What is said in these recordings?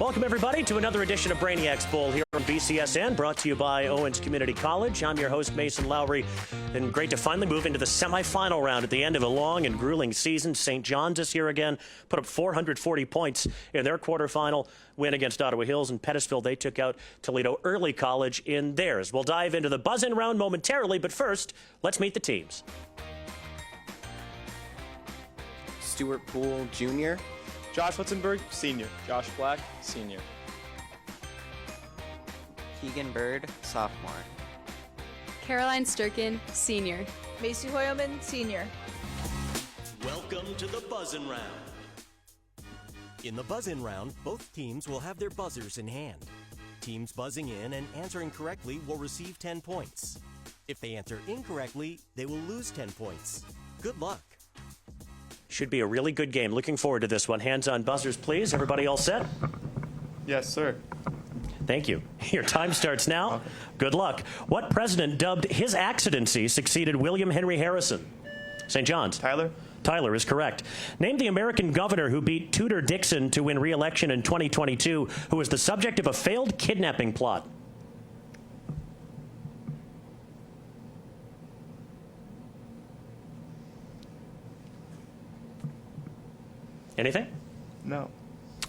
Welcome, everybody, to another edition of Brainiac's Bowl here on BCSN, brought to you by Owens Community College. I'm your host, Mason Lowry, and great to finally move into the semifinal round at the end of a long and grueling season. St. John's is here again, put up 440 points in their quarterfinal win against Ottawa Hills, and Pettisville, they took out Toledo Early College in theirs. We'll dive into the buzz-in round momentarily, but first, let's meet the teams. Stuart Poole, Jr. Josh Lutzenberg, Senior. Josh Black, Senior. Keegan Bird, Sophomore. Caroline Sturkin, Senior. Macy Hoyleman, Senior. Welcome to the buzz-in round. In the buzz-in round, both teams will have their buzzers in hand. Teams buzzing in and answering correctly will receive 10 points. If they answer incorrectly, they will lose 10 points. Good luck. Should be a really good game. Looking forward to this one. Hands on buzzers, please. Everybody all set? Yes, sir. Thank you. Your time starts now. Okay. Good luck. What president dubbed His Accidency succeeded William Henry Harrison? St. John's. Tyler. Tyler is correct. Name the American governor who beat Tudor Dixon to win re-election in 2022, who was the subject of a failed kidnapping plot. Anything? No.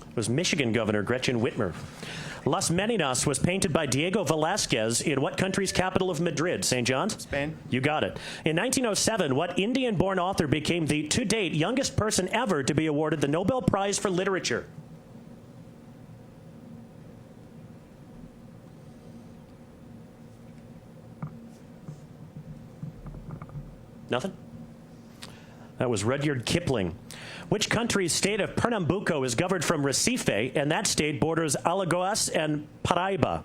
It was Michigan Governor Gretchen Whitmer. Las Meninas was painted by Diego Velázquez in what country's capital of Madrid? St. John's? Spain. You got it. In 1907, what Indian-born author became the, to date, youngest person ever to be awarded the Nobel Prize for Literature? Nothing? That was Rudyard Kipling. Which country's state of Pernambuco is governed from Recife, and that state borders Alagoas and Paraíba?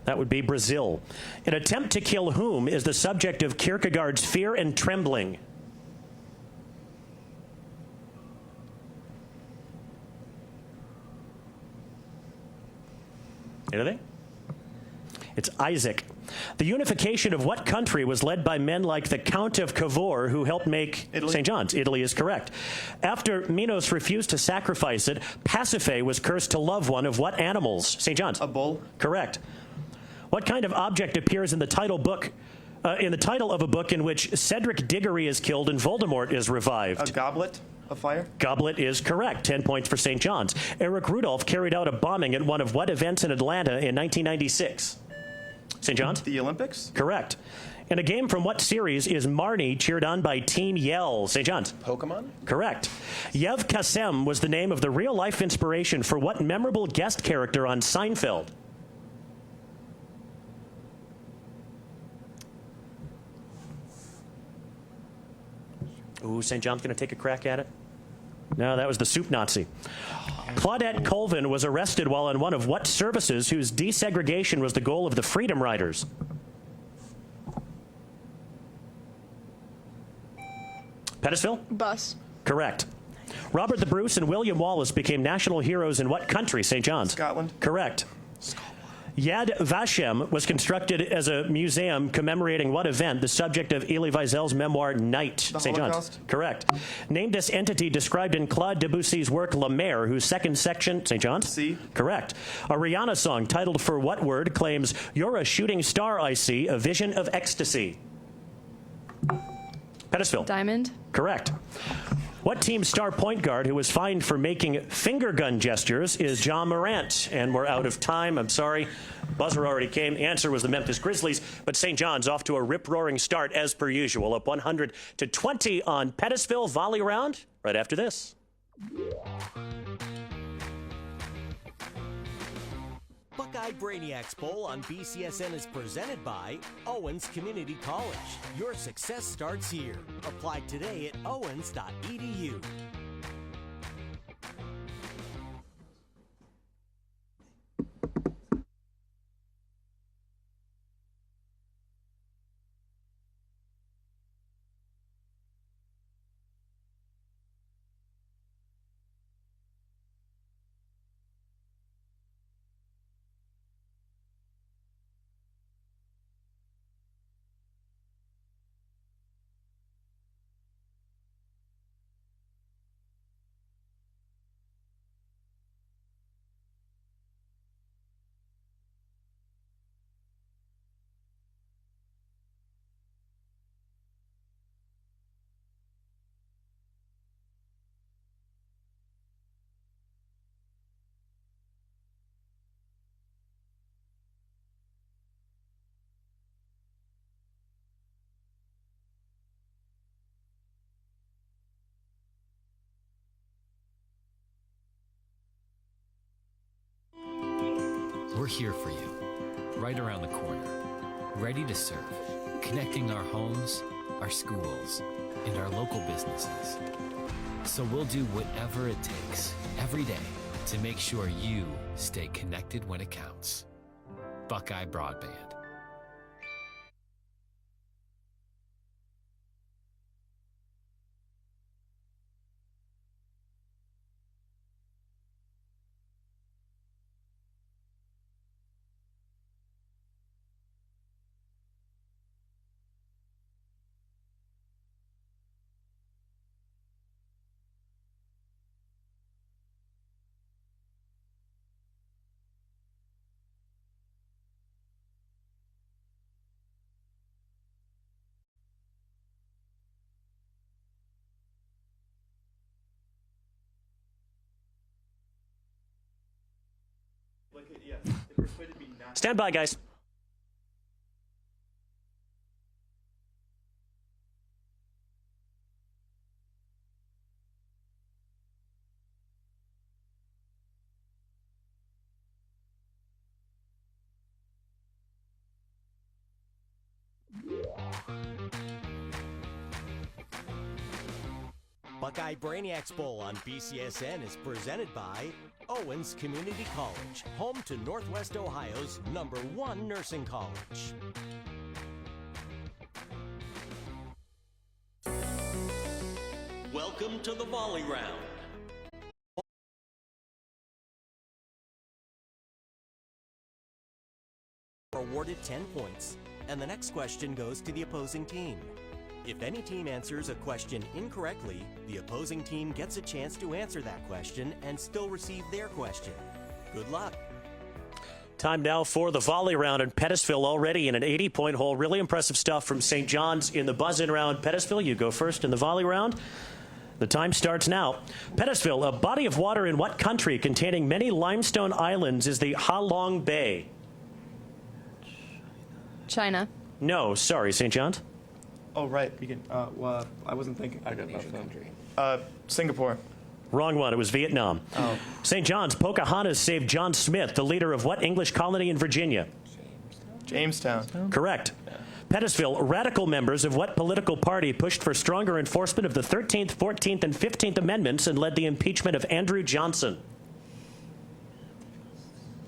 That would be Brazil. An attempt to kill whom is the subject of Kierkegaard's Fear and Trembling? Anything? It's Isaac. The unification of what country was led by men like the Count of Cavour, who helped make St. John's? Italy is correct. After Minos refused to sacrifice it, Pasiphae was cursed to love one of what animals? St. John's. A bull. Correct. What kind of object appears in the title of a book in which Cedric Diggory is killed and Voldemort is revived? A goblet of fire. Goblet is correct. 10 points for St. John's. Eric Rudolph carried out a bombing at one of what events in Atlanta in 1996? St. John's? The Olympics? Correct. In a game from what series is Marnie cheered on by Team Yell? St. John's? Pokemon? Correct. Yev Kassem was the name of the real-life inspiration for what memorable guest character on Seinfeld? Ooh, St. John's going to take a crack at it? No, that was the Soup Nazi. Claudette Colvin was arrested while on one of what services whose desegregation was the goal of the Freedom Riders? Pettisville? Bus. Correct. Robert the Bruce and William Wallace became national heroes in what country? St. John's? Scotland. Correct. Yad Vashem was constructed as a museum commemorating what event, the subject of Elie Wiesel's memoir, Night? St. John's. Correct. Name this entity described in Claude Debussy's work La Mer, whose second section, St. John's? Sea. Correct. A Rihanna song titled For What Word claims, "You're a shooting star, I see, a vision of ecstasy." Pettisville. Diamond. Correct. What team's star point guard who was fined for making finger gun gestures is John Morant? And we're out of time. I'm sorry. Buzzer already came. The answer was the Memphis Grizzlies. But St. John's off to a rip-roaring start as per usual. Up 100-20 on Pettisville. Volley round right after this. Buckeye Brainiac's Bowl on BCSN is presented by Owens Community College. Your success starts here. Apply today at owens.edu. we're here for you, right around the corner, ready to serve, connecting our homes, our schools, and our local businesses. So we'll do whatever it takes every day to make sure you stay connected when it counts. Buckeye Broadband. Stand by, guys. Buckeye Brainiacs Bowl on BCSN is presented by Owens Community College, home to Northwest Ohio's #1 nursing college. Welcome to the volley round. Awarded 10 points, and the next question goes to the opposing team. If any team answers a question incorrectly, the opposing team gets a chance to answer that question and still receive their question. Good luck. Time now for the volley round in Pettisville, already in an 80-point hole. Really impressive stuff from St. John's in the buzz-in round. Pettisville, you go first in the volley round. The time starts now. Pettisville, a body of water in what country containing many limestone islands is the Ha Long Bay? China. No, sorry, St. John's. Oh, right. You can, well, I wasn't thinking. I got nothing. Singapore. Wrong one. It was Vietnam. Oh. St. John's, Pocahontas saved John Smith, the leader of what English colony in Virginia? Jamestown. Correct. Pettisville, radical members of what political party pushed for stronger enforcement of the 13th, 14th, and 15th Amendments and led the impeachment of Andrew Johnson?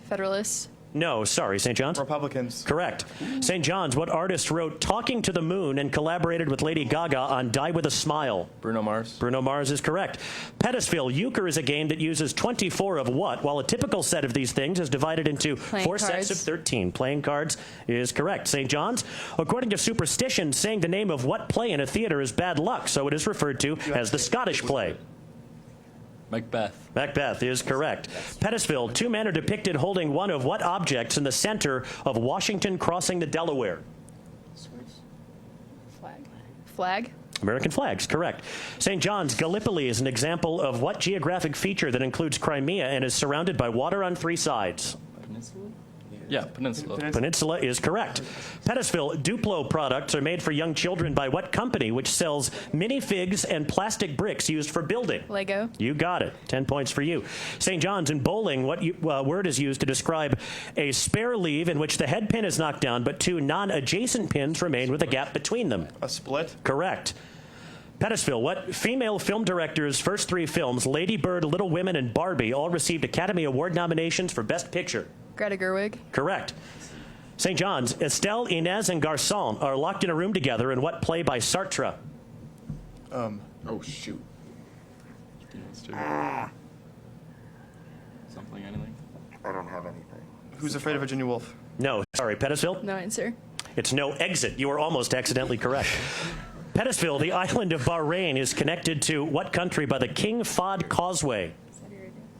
Federalists. No, sorry, St. John's. Republicans. Correct. St. John's, what artist wrote Talking to the Moon and collaborated with Lady Gaga on Die with a Smile? Bruno Mars. Bruno Mars is correct. Pettisville, euchre is a game that uses 24 of what, while a typical set of these things is divided into four sets of 13. Playing cards is correct. St. John's, according to superstition, saying the name of what play in a theater is bad luck, so it is referred to as the Scottish play. Macbeth. Macbeth is correct. Pettisville, two men are depicted holding one of what objects in the center of Washington crossing the Delaware? Flag. American flags, correct. St. John's, Gallipoli is an example of what geographic feature that includes Crimea and is surrounded by water on three sides? Peninsula? Yeah, peninsula. Peninsula is correct. Pettisville, Duplo products are made for young children by what company, which sells minifigs and plastic bricks used for building? Lego. You got it. 10 points for you. St. John's, in bowling, what word is used to describe a spare leave in which the head pin is knocked down but two non-adjacent pins remain with a gap between them? A split? Correct. Pettisville, what female film director's first three films, Lady Bird, Little Women, and Barbie, all received Academy Award nominations for Best Picture? Greta Gerwig. Correct. St. John's, Estelle, Inez, and Garçon are locked in a room together in what play by Sartre? Oh, shoot. Something, anything? I don't have anything. Who's Afraid of Virginia Woolf? No, sorry, Pettisville? No answer. It's No Exit. You were almost accidentally correct. Pettisville, the island of Bahrain, is connected to what country by the King Fahd Causeway?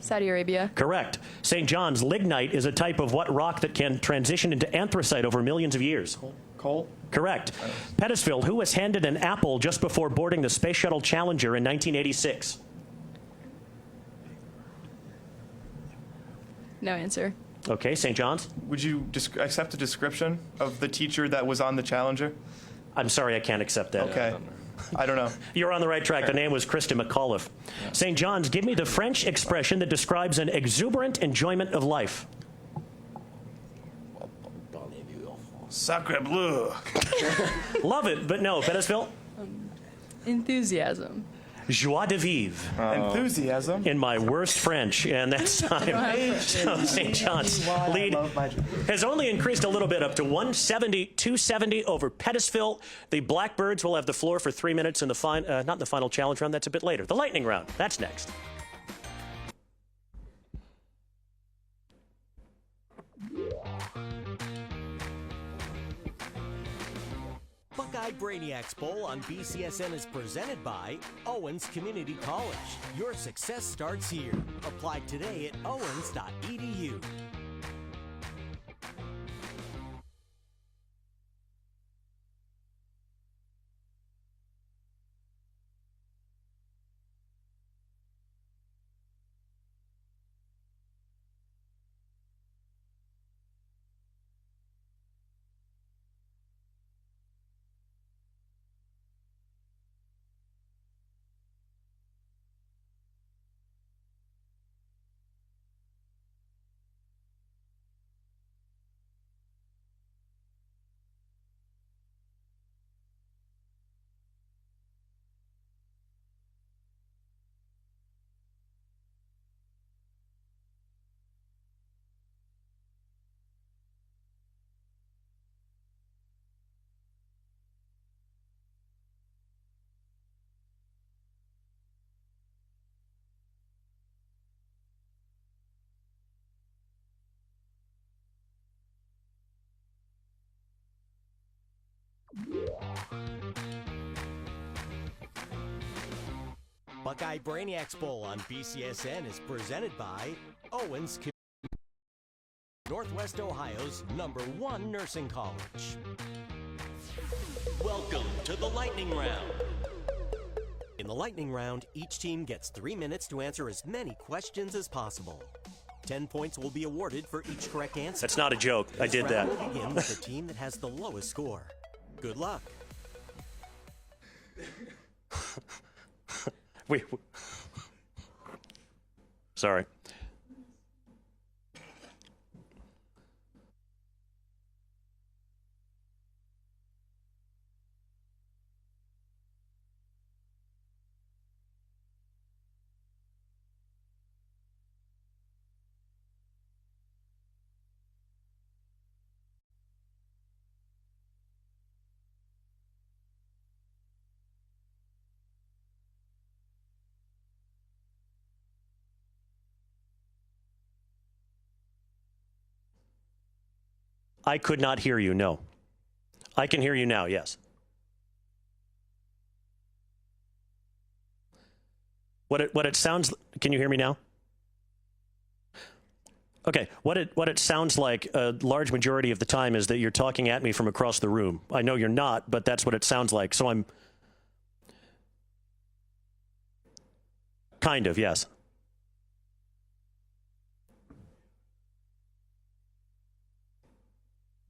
Saudi Arabia. Correct. St. John's, lignite is a type of what rock that can transition into anthracite over millions of years? Coal? Correct. Pettisville, who was handed an apple just before boarding the Space Shuttle Challenger in 1986? No answer. Okay, St. John's? Would you accept a description of the teacher that was on the Challenger? I'm sorry, I can't accept that. Okay. I don't know. You're on the right track. The name was Krista McAuliffe. Yeah. St. John's, give me the French expression that describes an exuberant enjoyment of life. Sacre bleu. Love it, but no. Pettisville? Enthusiasm. Joie de vivre. Enthusiasm. In my worst French, and that's time. So St. John's lead has only increased a little bit, up to 170-270 over Pettisville. The Blackbirds will have the floor for 3 minutes in the not in the final challenge round. That's a bit later. The lightning round. That's next. Buckeye Brainiacs Bowl on BCSN is presented by Owens Community College. Your success starts here. Apply today at owens.edu. Buckeye Brainiacs Bowl on BCSN is presented by Owens Community, Northwest Ohio's #1 nursing college. Welcome to the lightning round. In the lightning round, each team gets 3 minutes to answer as many questions as possible. 10 points will be awarded for each correct answer. That's not a joke. I did that. This round will begin with the team that has the lowest score. Good luck. Sorry. I could not hear you, no. I can hear you now, yes. What it sounds, can you hear me now? Okay, what it sounds like a large majority of the time is that you're talking at me from across the room. I know you're not, but that's what it sounds like. So I'm kind of, yes.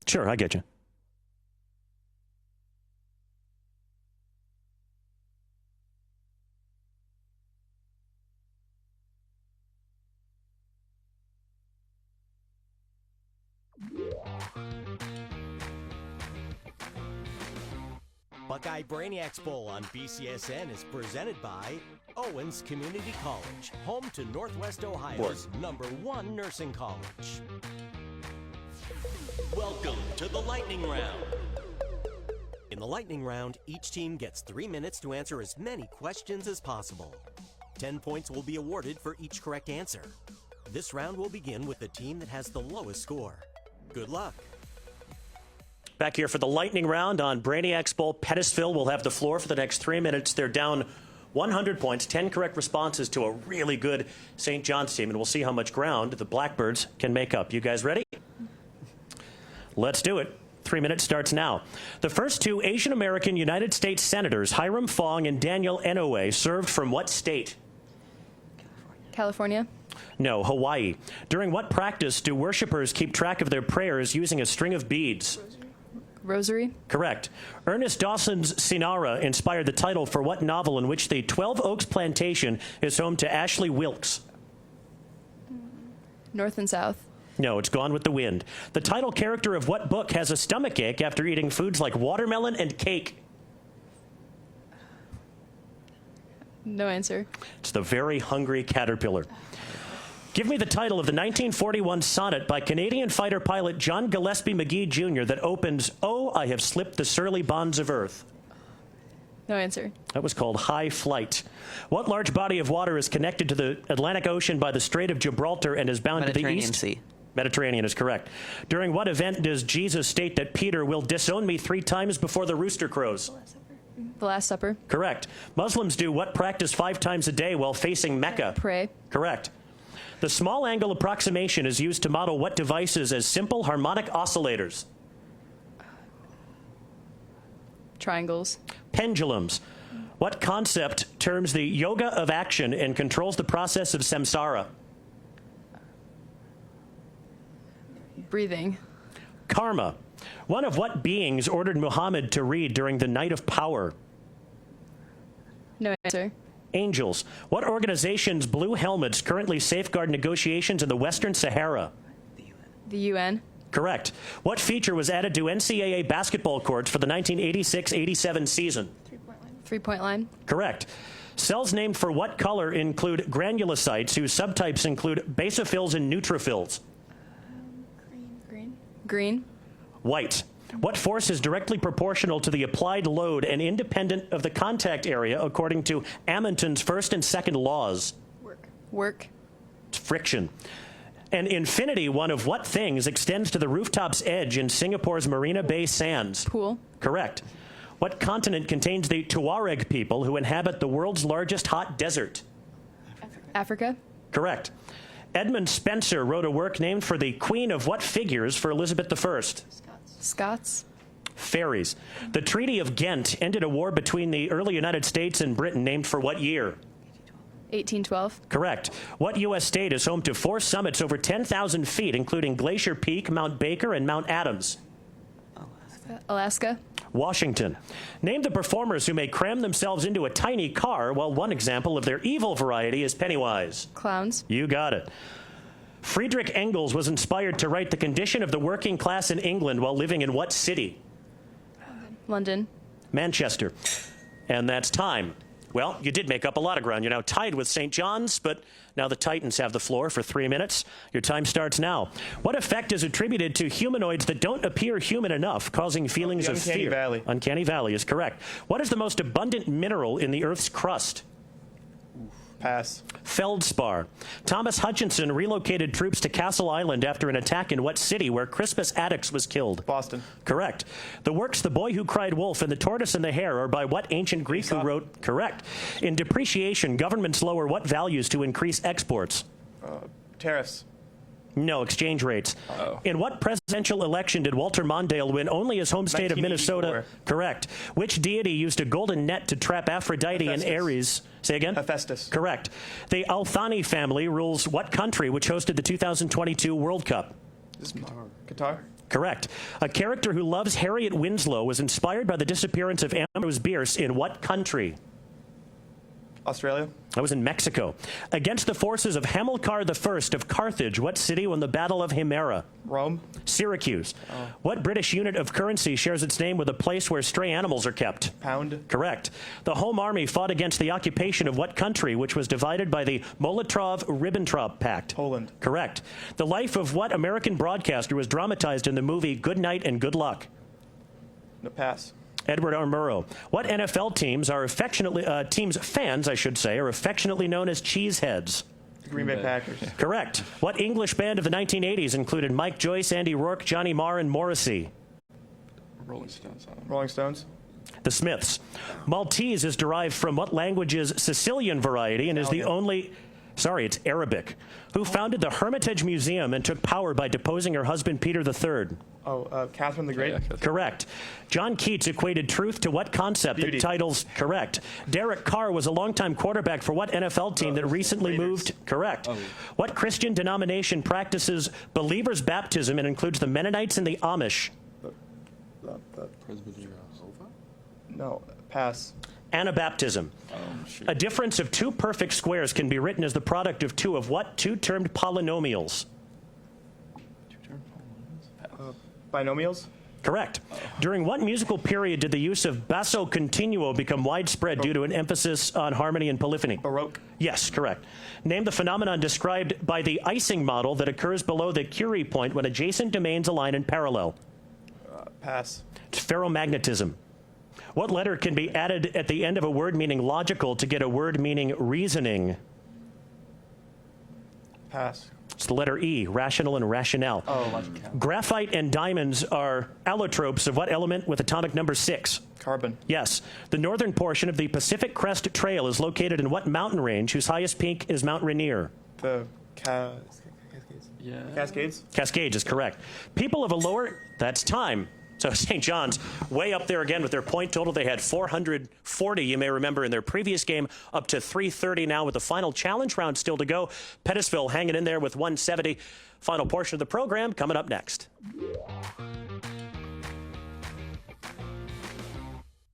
Sure, I get you. Buckeye Brainiacs Bowl on BCSN is presented by Owens Community College, home to Northwest Ohio's #1 nursing college. Welcome to the lightning round. In the lightning round, each team gets 3 minutes to answer as many questions as possible. 10 points will be awarded for each correct answer. This round will begin with the team that has the lowest score. Good luck. Back here for the lightning round on Brainiacs Bowl. Pettisville will have the floor for the next 3 minutes. They're down 100 points, 10 correct responses to a really good St. John's team, and we'll see how much ground the Blackbirds can make up. You guys ready? Let's do it. 3 minutes starts now. The first two Asian American United States Senators, Hiram Fong and Daniel Inouye, served from what state? California. No, Hawaii. During what practice do worshipers keep track of their prayers using a string of beads? Rosary. Correct. Ernest Dawson's Sinara inspired the title for what novel in which the 12 Oaks Plantation is home to Ashley Wilkes? North and South. No, it's Gone with the Wind. The title character of what book has a stomachache after eating foods like watermelon and cake? No answer. It's The Very Hungry Caterpillar. Give me the title of the 1941 sonnet by Canadian fighter pilot John Gillespie McGee Jr. that opens, "Oh, I have slipped the surly bonds of earth." No answer. That was called High Flight. What large body of water is connected to the Atlantic Ocean by the Strait of Gibraltar and is bound to the Mediterranean east? Sea. Mediterranean is correct. During what event does Jesus state that Peter will disown me 3 times before the rooster crows? The Last Supper. Correct. Muslims do what practice 5 times a day while facing Mecca? Pray. Correct. The small angle approximation is used to model what devices as simple harmonic oscillators? Triangles. Pendulums. What concept terms the yoga of action and controls the process of samsara? Breathing. Karma. One of what beings ordered Muhammad to read during the Night of Power? No answer. Angels. What organization's blue helmets currently safeguard negotiations in the Western Sahara? The UN. Correct. What feature was added to NCAA basketball courts for the 1986-87 season? 3-point line. Correct. Cells named for what color include granulocytes, whose subtypes include basophils and neutrophils? Green. White. What force is directly proportional to the applied load and independent of the contact area according to Amundsen's first and second laws? Work. It's friction. An infinity one of what things extends to the rooftop's edge in Singapore's Marina Bay Sands? Pool. Correct. What continent contains the Tuareg people who inhabit the world's largest hot desert? Africa. Correct. Edmund Spenser wrote a work named for the queen of what figures for Elizabeth I? Scots. Fairies. The Treaty of Ghent ended a war between the early United States and Britain named for what year? 1812. Correct. What U.S. state is home to 4 summits over 10,000 feet, including Glacier Peak, Mount Baker, and Mount Adams? Alaska. Washington. Name the performers who may cram themselves into a tiny car, while one example of their evil variety is Pennywise. Clowns. You got it. Friedrich Engels was inspired to write the condition of the working class in England while living in what city? London. Manchester. And that's time. Well, you did make up a lot of ground. You're now tied with St. John's, but now the Titans have the floor for 3 minutes. Your time starts now. What effect is attributed to humanoids that don't appear human enough, causing feelings of fear? Uncanny Valley. Uncanny Valley is correct. What is the most abundant mineral in the Earth's crust? Pass. Feldspar. Thomas Hutchinson relocated troops to Castle Island after an attack in what city where Crispus Attucks was killed? Boston. Correct. The works The Boy Who Cried Wolf and The Tortoise and the Hare are by what ancient Greek who wrote? Correct. In depreciation, governments lower what values to increase exports? Tariffs. No, exchange rates. Uh-oh. In what presidential election did Walter Mondale win only his home state of Minnesota? 1984. Correct. Which deity used a golden net to trap Aphrodite and Hephaestus. Ares? Say again? Hephaestus. Correct. The Al-Thani family rules what country which hosted the 2022 World Cup? Qatar. Correct. A character who loves Harriet Winslow was inspired by the disappearance of Ambrose Bierce in what country? Australia. That was in Mexico. Against the forces of Hamilcar I of Carthage, what city won the Battle of Himera? Rome. Syracuse. What British unit of currency shares its name with a place where stray animals are kept? Pound. Correct. The Home Army fought against the occupation of what country, which was divided by the Molotov-Ribbentrop Pact? Poland. Correct. The life of what American broadcaster was dramatized in the movie Good Night and Good Luck? No, pass. Edward R. Murrow. What NFL teams are affectionately, fans, I should say, are affectionately known as cheeseheads? Green Bay Packers. Correct. What English band of the 1980s included Mike Joyce, Andy Rourke, Johnny Marr, and Morrissey? Rolling Stones. Rolling Stones. The Smiths. Maltese is derived from what language's Sicilian variety and is the only... Sorry, it's Arabic. Who founded the Hermitage Museum and took power by deposing her husband Peter III? Catherine the Great. Yeah, Correct. John Keats equated truth to what concept Beauty. that titles... Correct. Derek Carr was a longtime quarterback for what NFL team that recently Raiders. moved... Correct. What Christian denomination practices believer's baptism and includes the Mennonites and the Amish? No, pass. Anabaptism. A difference of 2 perfect squares can be written as the product of 2 of what 2 termed polynomials? Binomials? Correct. During what musical period did the use of basso continuo become widespread due to an emphasis on harmony and polyphony? Baroque? Yes, correct. Name the phenomenon described by the Ising model that occurs below the Curie point when adjacent domains align in parallel. Pass. It's ferromagnetism. What letter can be added at the end of a word meaning logical to get a word meaning reasoning? Pass. It's the letter E, rational and rationale. Oh, logical. Graphite and diamonds are allotropes of what element with atomic number 6? Carbon. Yes. The northern portion of the Pacific Crest Trail is located in what mountain range whose highest peak is Mount Rainier? The Cascades? Yeah. Cascades? Cascades is correct. People of a lower... That's time. So St. John's way up there again with their point total. They had 440, you may remember, in their previous game, up to 330 now with the final challenge round still to go. Pettisville hanging in there with 170. Final portion of the program coming up next.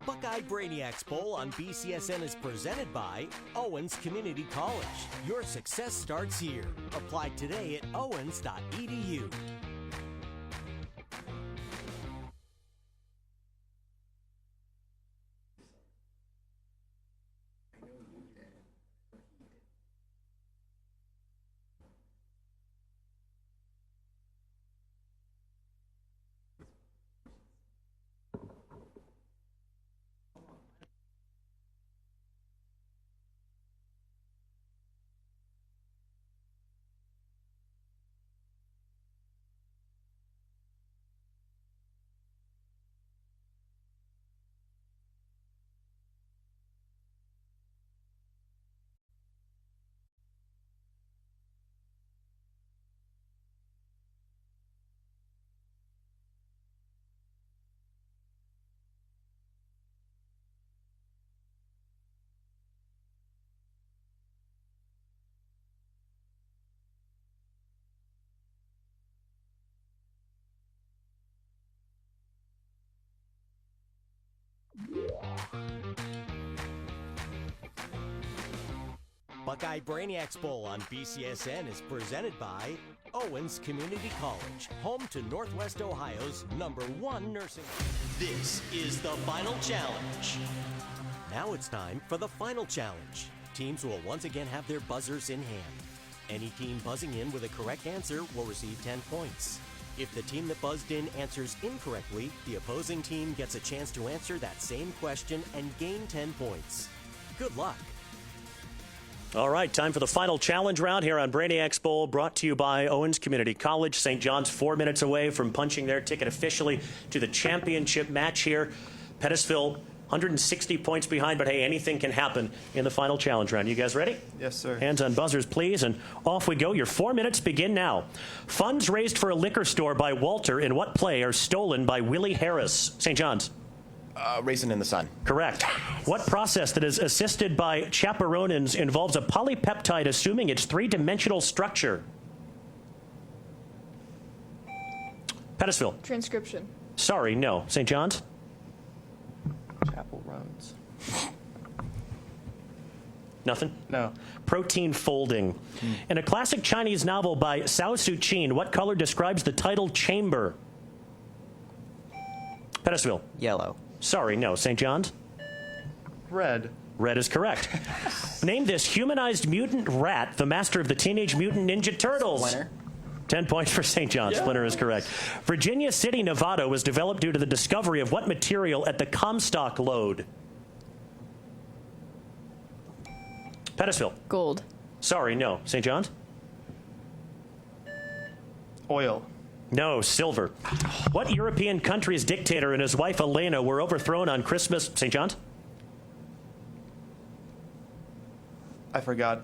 Buckeye Brainiacs Bowl on BCSN is presented by Owens Community College. Your success starts here. Apply today at owens.edu. Buckeye Brainiacs Bowl on BCSN is presented by Owens Community College, home to Northwest Ohio's #1 nursing. This is the final challenge. Now it's time for the final challenge. Teams will once again have their buzzers in hand. Any team buzzing in with a correct answer will receive 10 points. If the team that buzzed in answers incorrectly, the opposing team gets a chance to answer that same question and gain 10 points. Good luck. All right, time for the final challenge round here on Brainiacs Bowl, brought to you by Owens Community College. St. John's 4 minutes away from punching their ticket officially to the championship match here. Pettisville, 160 points behind, but hey, anything can happen in the final challenge round. You guys ready? Yes, sir. Hands on buzzers, please, and off we go. Your 4 minutes begin now. Funds raised for a liquor store by Walter in what play are stolen by Willie Harris? St. John's. Raisin in the Sun. Correct. What process that is assisted by chaperonins involves a polypeptide assuming its three-dimensional structure? Pettisville. Transcription. Sorry, no. St. John's? Chapel Roads. Nothing? No. Protein folding. In a classic Chinese novel by 𝗦𝗪cije, what color describes the title chamber? Pettisville. Yellow. Sorry, no. St. John's? Red. Red is correct. Name this humanized mutant rat, the master of the Teenage Mutant Ninja Turtles. Splinter. 10 points for St. John's. Yeah. Splinter is correct. Virginia City, Nevada was developed due to the discovery of what material at the Comstock lode? Pettisville. Gold. Sorry, no. St. John's? Oil. No, silver. What European country's dictator and his wife Elena were overthrown on Christmas? St. John's? I forgot.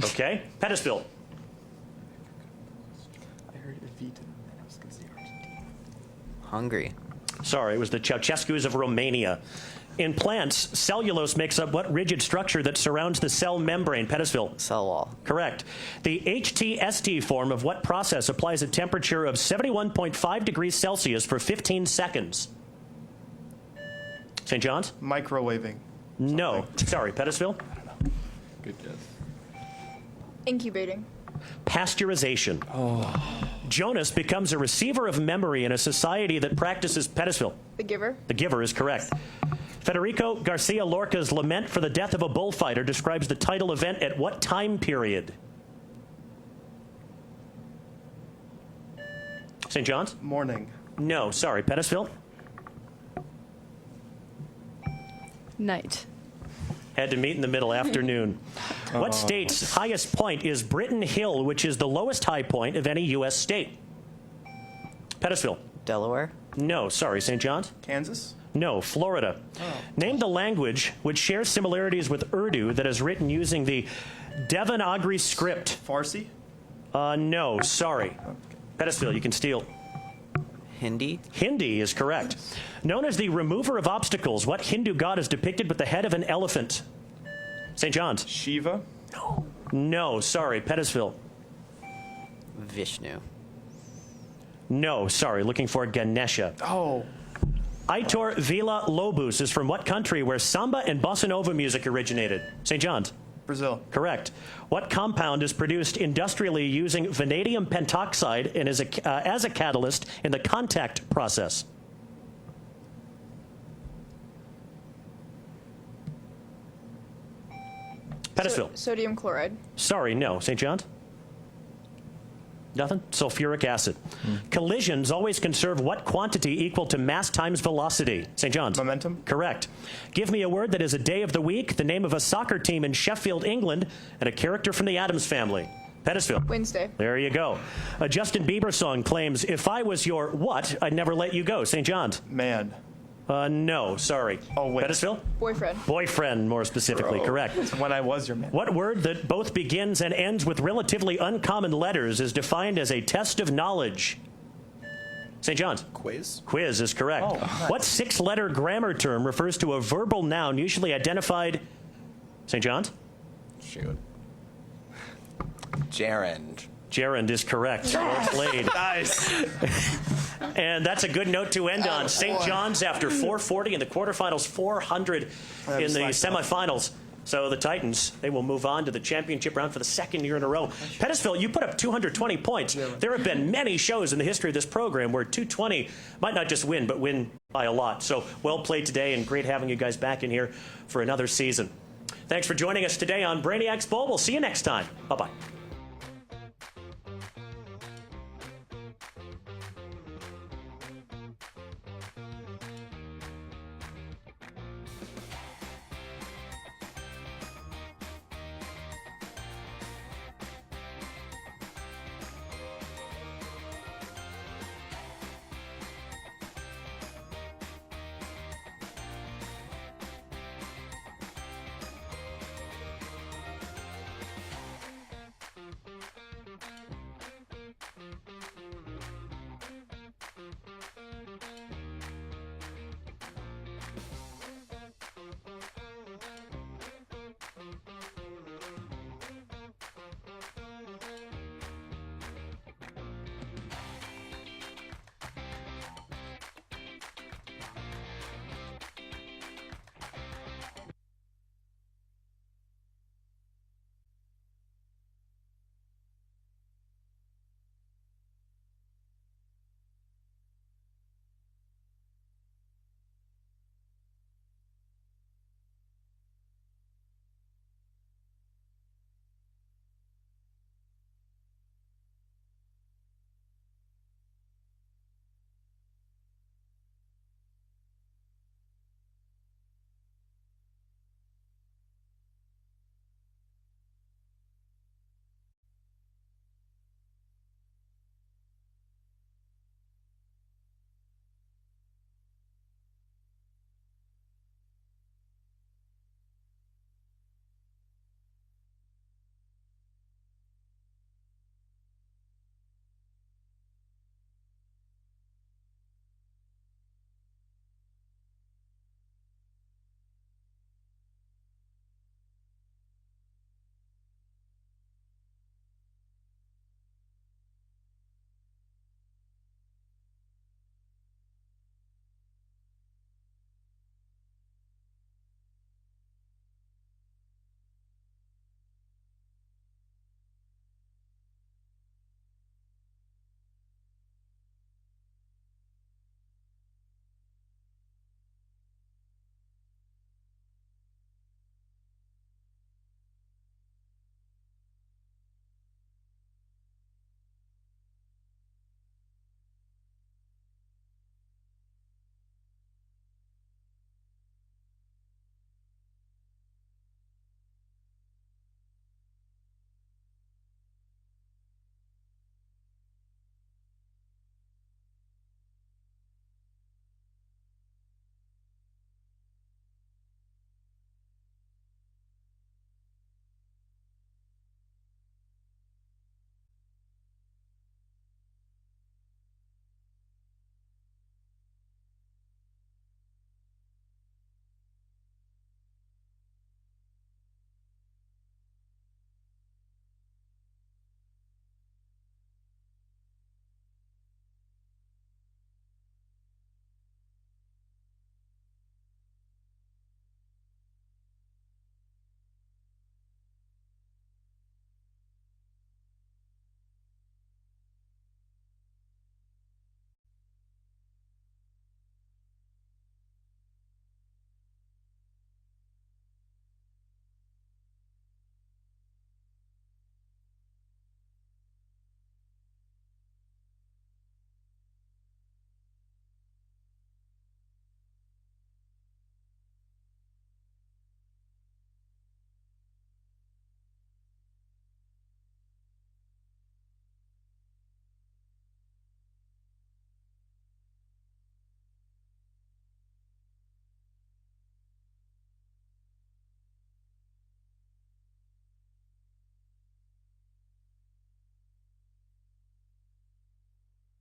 Okay. Pettisville. I heard Evita, and I was going to say Argentina. Hungary. Sorry, it was the Ceausescus of Romania. In plants, cellulose makes up what rigid structure that surrounds the cell membrane? Pettisville. Cell wall. Correct. The HTST form of what process applies a temperature of 71.5 degrees Celsius for 15 seconds? St. John's? Microwaving. No. Sorry, Pettisville? Good guess. Incubating. Pasteurization. Jonas becomes a receiver of memory in a society that practices Pettisville. The Giver. The Giver is correct. Federico Garcia Lorca's lament for the death of a bullfighter describes the title event at what time period? St. John's? Morning. No, sorry. Pettisville? Night. Had to meet in the middle. Afternoon. What state's highest point is Britton Hill, which is the lowest high point of any U.S. state? Pettisville? Delaware. No, sorry. St. John's? Kansas? No, Florida. Name the language which shares similarities with Urdu that is written using the Devanagari script. Farsi? No, sorry. Pettisville, you can steal. Hindi. Hindi is correct. Known as the remover of obstacles, what Hindu god is depicted with the head of an elephant? St. John's? Shiva? No, sorry. Pettisville? Vishnu. No, sorry. Looking for Ganesha. Oh. Aitor Villa-Lobos is from what country where samba and bossa nova music originated? St. John's? Brazil. Correct. What compound is produced industrially using vanadium pentoxide and is as a catalyst in the contact process? Pettisville. Sodium chloride. Sorry, no. St. John's? Nothing? Sulfuric acid. Collisions always conserve what quantity equal to mass times velocity? St. John's? Momentum. Correct. Give me a word that is a day of the week, the name of a soccer team in Sheffield, England, and a character from the Addams Family. Pettisville. Wednesday. There you go. A Justin Bieber song claims, if I was your what, I'd never let you go. St. John's? Man. No, sorry. Oh, wait. Pettisville? Boyfriend. Boyfriend, more specifically. Correct. When I was your man. What word that both begins and ends with relatively uncommon letters is defined as a test of knowledge? St. John's? Quiz? Quiz is correct. Oh, nice. What six-letter grammar term refers to a verbal noun usually identified? St. John's? Shoot. Gerund. Gerund is correct. Well played. Nice. And that's a good note to end on. St. John's after 440 in the quarterfinals, 400 in the semifinals. So the Titans, they will move on to the championship round for the second year in a row. Pettisville, you put up 220 points. There have been many shows in the history of this program where 220 might not just win, but win by a lot. So well played today, and great having you guys back in here for another season. Thanks for joining us today on Brainiacs Bowl. We'll see you next time. Bye-bye.